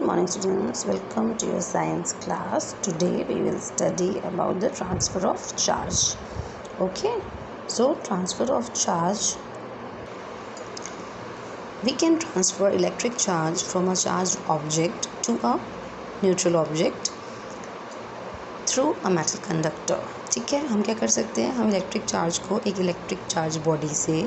morning students, welcome to your science class. Today we will study about the transfer of charge. Okay, so transfer of charge, we can transfer electric charge from a charged object to a neutral object through a metal conductor. ठीक है, हम क्या कर सकते हैं, हम electric charge को एक इलेक्ट्रिक चार्ज बॉडी से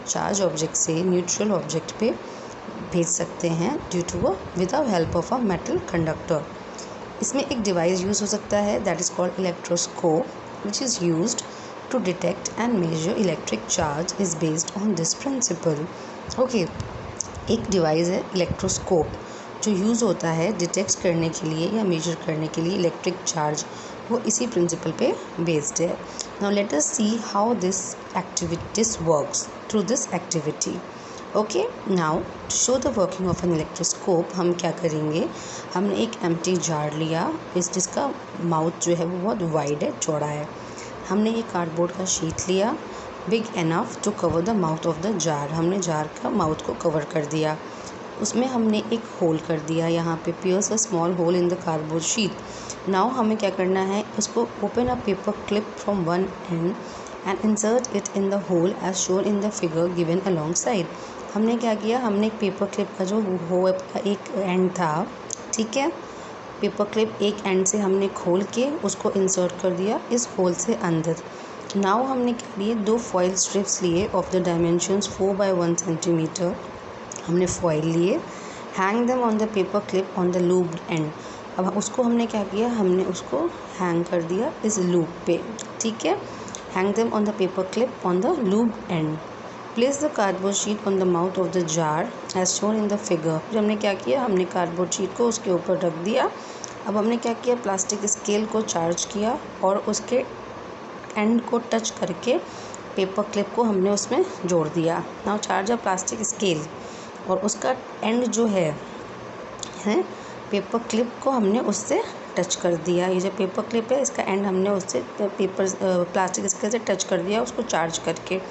चार्ज ऑब्जेक्ट से न्यूट्रल ऑब्जेक्ट पे भेज सकते हैं due to with the help of a metal conductor. इसमें एक डिवाइस यूज़ हो सकता है that is called electroscope which is used to detect and measure electric charge is based on this principle. Okay, एक डिवाइस है electroscope जो use होता है डिटेक्ट करने के लिए या मेजर करने के लिए इलेक्ट्रिक चार्ज, वो इसी प्रिंसिपल पे बेस्ड है. Now let us see how this works through this activity. Okay, now to show the working of an electroscope हम क्या करेंगे, हमने एक एम्प्टी जार लिया, जिसका माउथ जो है वो बहुत वाइड है, चौड़ा है. हमने एक कार्डबोर्ड का शीट लिया big enough to cover the mouth of the jar. हमने जार का माउथ को कवर कर दिया. उसमें हमने एक होल कर दिया, यहाँ पे pierce a small hole in the cardboard sheet. Now हमें क्या करना है, उसको open a paper clip from one end and insert it in the hole as shown in the figure given alongside. हमने क्या किया, हमने एक पेपर क्लिप का जो होल का एक एंड था, ठीक है, पेपर क्लिप एक एंड से हमने खोल के उसको इंसर्ट कर दिया इस होल से अंदर. नाउ हमने क्या लिए, दो फॉइल स्ट्रिप्स लिए of the dimensions 4 by 1 centimetre. हमने फॉइल लिए, hang them on the paper clip on the looped and. अब उसको हमने क्या किया, हमने उसको हैंग कर दिया इस लूप पे, ठीक है. Hang them on the paper clip on the looped end. Place the cardboard sheet on the mouth of the jar as shown in the figure. फिर हमने क्या किया, हमने कार्डबोर्ड शीट को उसके ऊपर रख दिया. अब हमने क्या किया, प्लास्टिक स्केल को चार्ज किया और उसके एंड को टच करके पेपर क्लिप को हमने उसमें जोड़ दिया. नाउ चार्ज अ प्लास्टिक स्केल और उसका एंड जो है पेपर क्लिप को हमने उससे टच कर दिया. ये जो पेपर क्लिप है इसका एंड हमने उससे प्लास्टिक स्केल से टच कर दिया उसको चार्ज करके.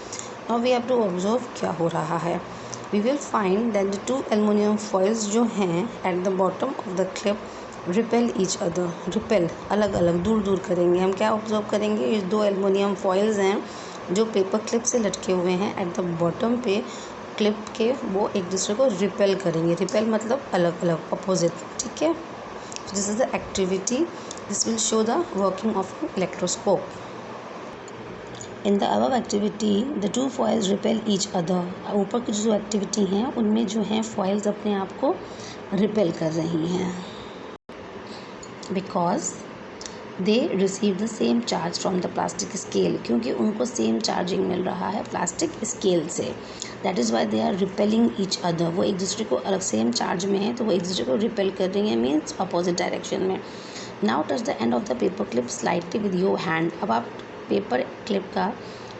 Now we have to observe क्या हो रहा है. We will find that the two aluminium foils जो हैं at the bottom of the clip repel each other. Repel अलग अलग दूर दूर करेंगे. हम क्या ऑब्जर्व करेंगे, ये दो एल्युमिनियम फॉइल्स हैं जो पेपर क्लिप से लटके हुए हैं एट द बॉटम पे क्लिप के, वो एक दूसरे को रिपेल करेंगे. रिपेल मतलब अलग अलग, अपोजिट, ठीक है. This is the activity, this will show the working of electroscope. In the above activity the two foils repel each other. ऊपर की जो एक्टिविटी हैं उनमें जो हैं फॉइल्स अपने आप को रिपेल कर रही हैं because they receive the same charge from the plastic scale, क्योंकि उनको सेम चार्जिंग मिल रहा है प्लास्टिक स्केल से. That is why they are repelling each other. वो एक दूसरे को अलग सेम चार्ज में है तो वो एक दूसरे को रिपेल कर रही हैं, मीन्स अपोजिट डायरेक्शन में. Now touch the end of the paper clip slightly with your hand. अब आप पेपर क्लिप का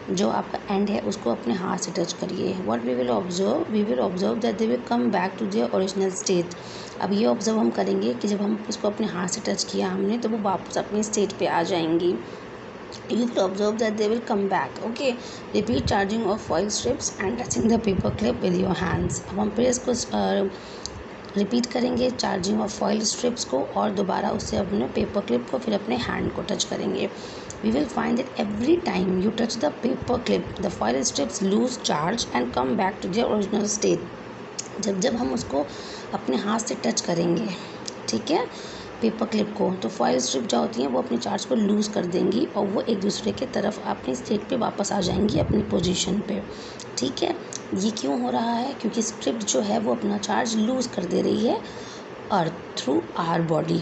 जो आपका एंड है उसको अपने हाथ से टच करिए. What we will observe that they will come back to their original state. अब ये ऑब्जर्व हम करेंगे कि जब हम इसको अपने हाथ से टच किया हमने तो वो वापस अपनी स्टेट पे आ जाएंगी. You will observe that they will come back. Okay, repeat charging of foil strips and touching the paper clip with your hands. अब हम फिर इसको रिपीट करेंगे चार्जिंग ऑफ फॉइल स्ट्रिप्स को और दोबारा उससे अपने पेपर क्लिप को फिर अपने हैंड को टच करेंगे. We will find that every time you touch the paper clip the foil strips lose charge and come back to their original state. जब हम उसको अपने हाथ से टच करेंगे, ठीक है, पेपर क्लिप को, तो फॉइल स्ट्रिप जो होती हैं वो अपने चार्ज को लूज़ कर देंगी और वो एक दूसरे के तरफ अपनी स्टेट पे वापस आ जाएंगी अपनी पोजीशन पे, ठीक है. ये क्यों हो रहा है, क्योंकि स्ट्रिप जो है वो अपना चार्ज लूज़ कर दे रही है earth through our body.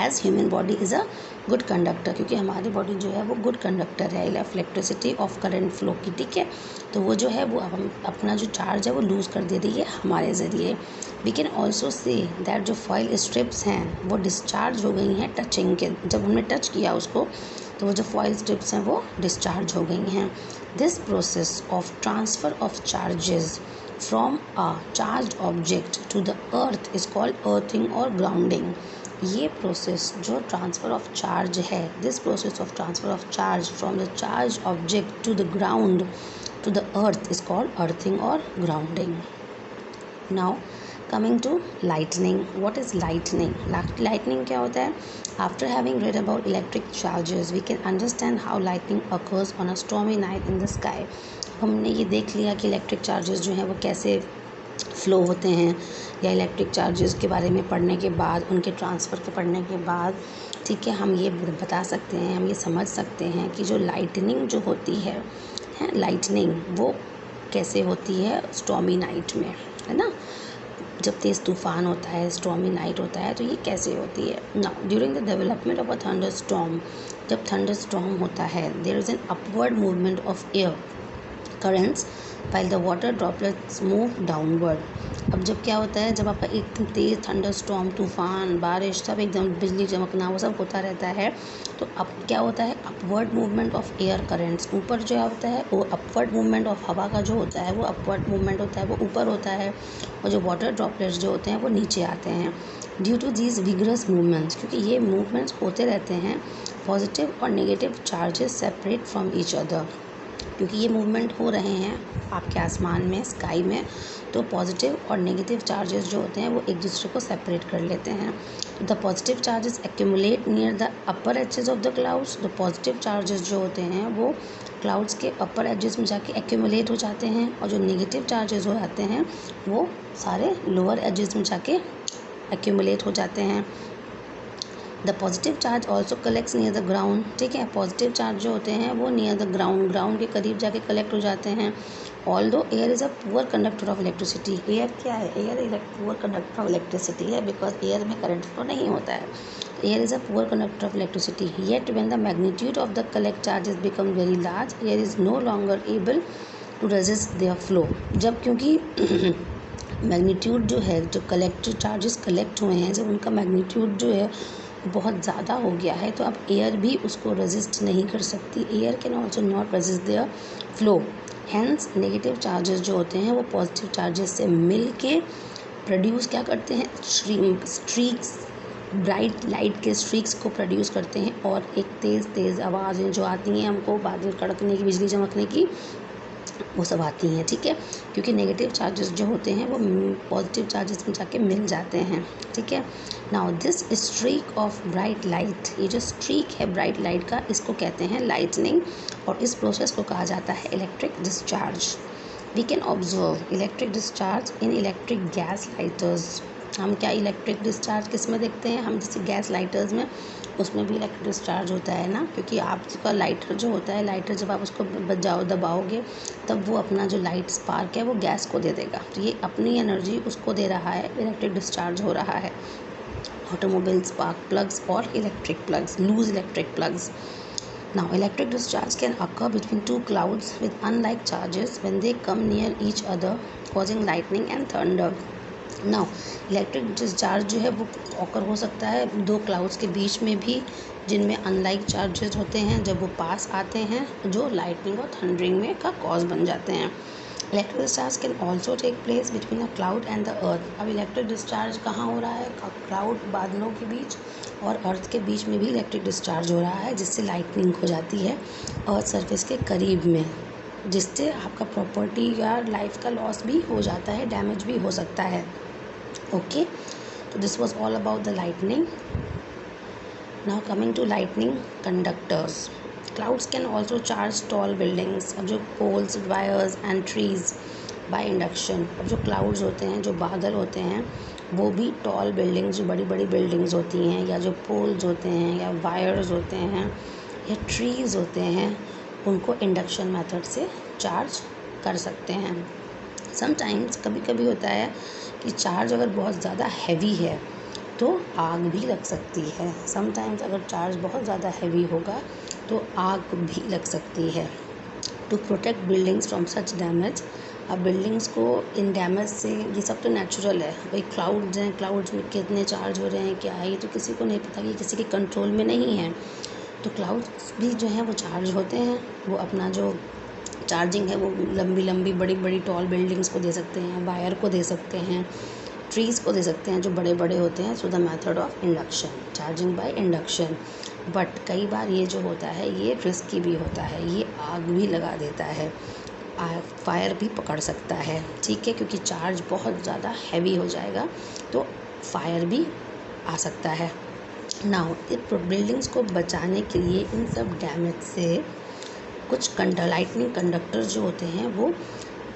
As human body is a good conductor, क्योंकि हमारी बॉडी जो है वो गुड कंडक्टर है इलेक्ट्रिसिटी ऑफ करंट फ्लो की, ठीक है. तो वो जो है वो हम अपना जो चार्ज है वो लूज़ कर दे रही है हमारे ज़रिए. We can also say that जो फॉइल स्ट्रिप्स हैं वो डिस्चार्ज हो गई हैं टचिंग के. जब हमने टच किया उसको तो वो जो फॉइल स्ट्रिप्स हैं वो डिस्चार्ज हो गई हैं. This process of transfer of charges from a charged object to the earth is called earthing और ग्राउंडिंग. ये प्रोसेस जो ट्रांसफ़र ऑफ चार्ज है, this process of transfer of charge from the charge object to the ground to the earth is called earthing और grounding. Now coming to lightning. What is lightning? Lightning क्या होता है? After having read about electric charges we can understand how lightning occurs on a stormy night in the sky. हमने ये देख लिया कि electric charges जो हैं वो कैसे फ़्लो होते हैं, या इलेक्ट्रिक चार्जेस के बारे में पढ़ने के बाद, उनके ट्रांसफ़र के पढ़ने के बाद, ठीक है, हम ये बता सकते हैं, हम ये समझ सकते हैं कि जो लाइटनिंग जो होती है लाइटनिंग वो कैसे होती है स्टॉर्मी नाइट में, है ना. जब तेज़ तूफ़ान होता है, स्टॉर्मी नाइट होता है, तो ये कैसे होती है. Now during the development of a thunderstorm, जब थंडर स्टॉर्म होता है, there is an upward movement of air currents while the water droplets move downward. अब जब क्या होता है, जब आपका एकदम तेज़ थंडर स्टॉर्म, तूफ़ान, बारिश, सब एकदम बिजली चमकना वो सब होता रहता है, तो अब क्या होता है, upward movement of air currents. ऊपर जो होता है वो अपवर्ड मूवमेंट ऑफ हवा का जो होता है वो अपवर्ड मूवमेंट होता है, वो ऊपर होता है, और जो वाटर ड्रॉपलेट्स जो होते हैं वो नीचे आते हैं. Due to these vigorous movements, क्योंकि ये मूवमेंट्स होते रहते हैं, पॉजिटिव और negative charges separate from each other. क्योंकि ये मूवमेंट हो रहे हैं आपके आसमान में, स्काई में, तो पॉजिटिव और नेगेटिव चार्जेस जो होते हैं वो एक दूसरे को सेपरेट कर लेते हैं. The positive charges accumulate near the upper edges of the clouds. The positive charges जो होते हैं वो क्लाउड्स के अपर एजेस में जाके एक्यूमुलेट हो जाते हैं, और जो नेगेटिव चार्जेस हो जाते हैं वो सारे लोअर एजेस में जाके एक्यूमुलेट हो जाते हैं. The positive charge also collects near the ground. ठीक है, पॉजिटिव चार्ज जो होते हैं वो नियर द ग्राउंड के करीब जाके कलेक्ट हो जाते हैं. Although air is a poor conductor of electricity. Air क्या है? Air poor conductor of electricity है, बिकॉज एयर में करंट फ्लो नहीं होता है. Air is a poor conductor of electricity. Yet when the magnitude of the collect charges become very large, air is no longer able to resist their flow. जब क्योंकि magnitude जो है, जो collect charges collect हुए हैं, जब उनका magnitude जो है बहुत ज़्यादा हो गया है, तो अब एयर भी उसको रेजिस्ट नहीं कर सकती. Air can also not resist their flow. Hence negative charges जो होते हैं वो पॉजिटिव चार्जेस से मिल के प्रोड्यूस क्या करते हैं, स्ट्रीक्स, ब्राइट लाइट के स्ट्रीक्स को प्रोड्यूस करते हैं, और एक तेज़ आवाज़ें जो आती हैं हमको, बादल कड़कने की, बिजली चमकने की, वो सब आती हैं. ठीक है, क्योंकि नेगेटिव चार्जेस जो होते हैं वो पॉजिटिव चार्जेस में जाके मिल जाते हैं. ठीक है. Now this streak of bright light, ये जो स्ट्रीक है ब्राइट लाइट का, इसको कहते हैं लाइटनिंग, और इस प्रोसेस को कहा जाता है electric discharge. We can observe electric discharge in electric gas lighters. हम क्या इलेक्ट्रिक डिस्चार्ज किस में देखते हैं? हम जैसे गैस लाइटर्स में, उसमें भी इलेक्ट्रिक डिस्चार्ज होता है ना, क्योंकि आपका लाइटर जो होता है, लाइटर जब आप उसको दबाओगे तब वो अपना जो लाइट स्पार्क है वो गैस को दे देगा, तो ये अपनी एनर्जी उसको दे रहा है, इलेक्ट्रिक डिस्चार्ज हो रहा है. ऑटोमोबाइल स्पार्क प्लग्स और electric plugs, loose electric plugs. Now, electric discharge can occur between two clouds with unlike charges when they come near each other, causing lightning and thunder. Now, electric discharge जो है वो occur हो सकता है दो clouds के बीच में भी, जिनमें अनलाइक चार्जेस होते हैं. जब वो पास आते हैं जो लाइटनिंग और थंडरिंग में का कॉज बन जाते हैं. Electric discharge can also take place between a cloud and the earth. अब इलेक्ट्रिक डिस्चार्ज कहाँ हो रहा है? क्लाउड, बादलों के बीच, और अर्थ के बीच में भी इलेक्ट्रिक डिस्चार्ज हो रहा है, जिससे लाइटनिंग हो जाती है अर्थ सरफेस के करीब में, जिससे आपका प्रॉपर्टी या लाइफ का लॉस भी हो जाता है, डैमेज भी हो सकता है. ओके, तो this was all about the lightning. Now coming to lightning conductors. Clouds can also charge tall buildings. अब जो poles, wires and trees by induction. अब जो क्लाउड्स होते हैं, जो बादल होते हैं, वो भी टॉल बिल्डिंग्स, जो बड़ी बड़ी बिल्डिंग्स होती हैं, या जो पोल्स होते हैं, या वायर्स होते हैं, या ट्रीज़ होते हैं, उनको इंडक्शन मेथड से चार्ज कर सकते हैं. समटाइम्स, कभी कभी होता है कि चार्ज अगर बहुत ज़्यादा हैवी है तो आग भी लग सकती है. समटाइम्स अगर चार्ज बहुत ज़्यादा हैवी होगा तो आग भी लग सकती है. To protect buildings from such damage. अब बिल्डिंग्स को इन डैमेज से, ये सब तो नेचुरल है भाई, क्लाउड्स हैं, क्लाउड्स में कितने चार्ज हो रहे हैं, क्या है, ये तो किसी को नहीं पता, कि किसी के कंट्रोल में नहीं है. तो क्लाउड्स भी जो हैं वो चार्ज होते हैं. वो अपना जो चार्जिंग है वो लंबी लंबी बड़ी बड़ी टॉल बिल्डिंग्स को दे सकते हैं, वायर को दे सकते हैं, ट्रीज़ को दे सकते हैं जो बड़े बड़े होते हैं. So the method of induction, charging by induction. But कई बार ये जो होता है ये रिस्की भी होता है, ये आग भी लगा देता है. फायर भी पकड़ सकता है, ठीक है, क्योंकि चार्ज बहुत ज़्यादा हैवी हो जाएगा तो फायर भी आ सकता है। नाउ बिल्डिंग्स को बचाने के लिए इन सब डैमेज से कुछ लाइटनिंग कंडक्टर जो होते हैं वो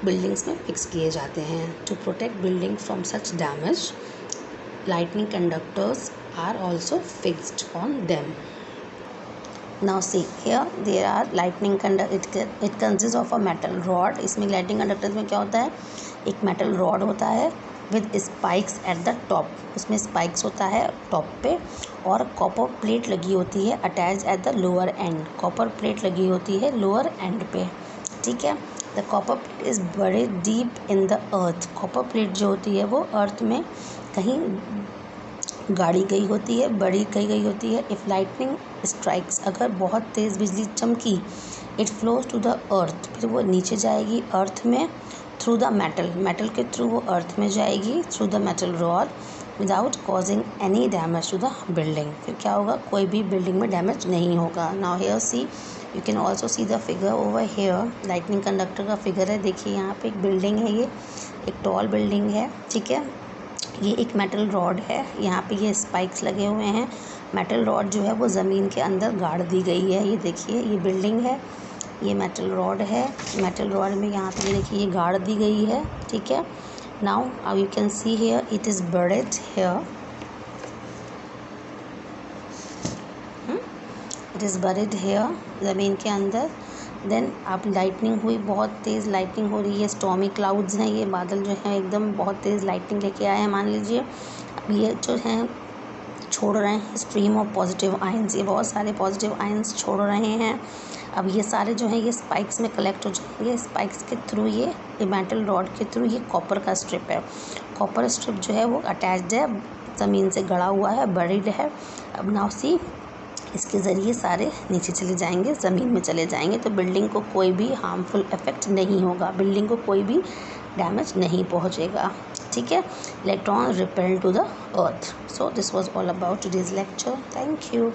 बिल्डिंग्स में फिक्स किए जाते हैं। To protect building from such damage, lightning conductors are also fixed on them. Now see here there are lightning it consists of a metal rod. इसमें lightning conductors में क्या होता है, एक metal rod होता है with spikes at the top, उसमें spikes होता है टॉप पे, और copper plate लगी होती है attached at the lower end, copper plate लगी होती है lower end पे, ठीक है। The copper plate is buried deep in the earth. Copper plate जो होती है वो अर्थ में कहीं गाड़ी गई होती है, बड़ी गई होती है। इफ़ लाइटनिंग स्ट्राइक्स, अगर बहुत तेज़ बिजली चमकी, it flows to the earth, फिर वो नीचे जाएगी अर्थ में, थ्रू द मेटल के थ्रू वो अर्थ में जाएगी, through the metal rod, without causing any damage to the building. फिर क्या होगा, कोई भी बिल्डिंग में डैमेज नहीं होगा। Now here see you can also see the figure over here, lightning conductor का फिगर है, देखिए यहाँ पे एक बिल्डिंग है, ये एक टॉल बिल्डिंग है, ठीक है। ये एक मेटल रॉड है, यहाँ पे ये स्पाइक्स लगे हुए हैं। मेटल रॉड जो है वो ज़मीन के अंदर गाड़ दी गई है। ये देखिए ये बिल्डिंग है, ये मेटल रॉड है, मेटल रॉड में यहाँ पे ये देखिए ये गाड़ दी गई है, ठीक है। Now you can see here it is buried here, it is buried here, ज़मीन के अंदर। देन अब लाइटनिंग हुई, बहुत तेज़ लाइटनिंग हो रही है, स्टॉर्मी क्लाउड्स हैं, ये बादल जो हैं एकदम बहुत तेज़ लाइटनिंग लेके आए हैं मान लीजिए। अब ये जो हैं छोड़ रहे हैं स्ट्रीम ऑफ पॉजिटिव आयंस, ये बहुत सारे पॉजिटिव आयंस छोड़ रहे हैं। अब ये सारे जो हैं ये स्पाइक्स में कलेक्ट हो जाएंगे, स्पाइक्स के थ्रू ये मेटल रॉड के थ्रू, ये कॉपर का स्ट्रिप है, कॉपर स्ट्रिप जो है वो अटैच्ड है, ज़मीन से गड़ा हुआ है, बरीड है। अब नाउ सी इसके ज़रिए सारे नीचे चले जाएंगे, ज़मीन में चले जाएंगे, तो बिल्डिंग को कोई भी हार्मफुल इफ़ेक्ट नहीं होगा, बिल्डिंग को कोई भी डैमेज नहीं पहुंचेगा, ठीक है। Electron repel to the earth. So this was all about today's lecture. Thank you.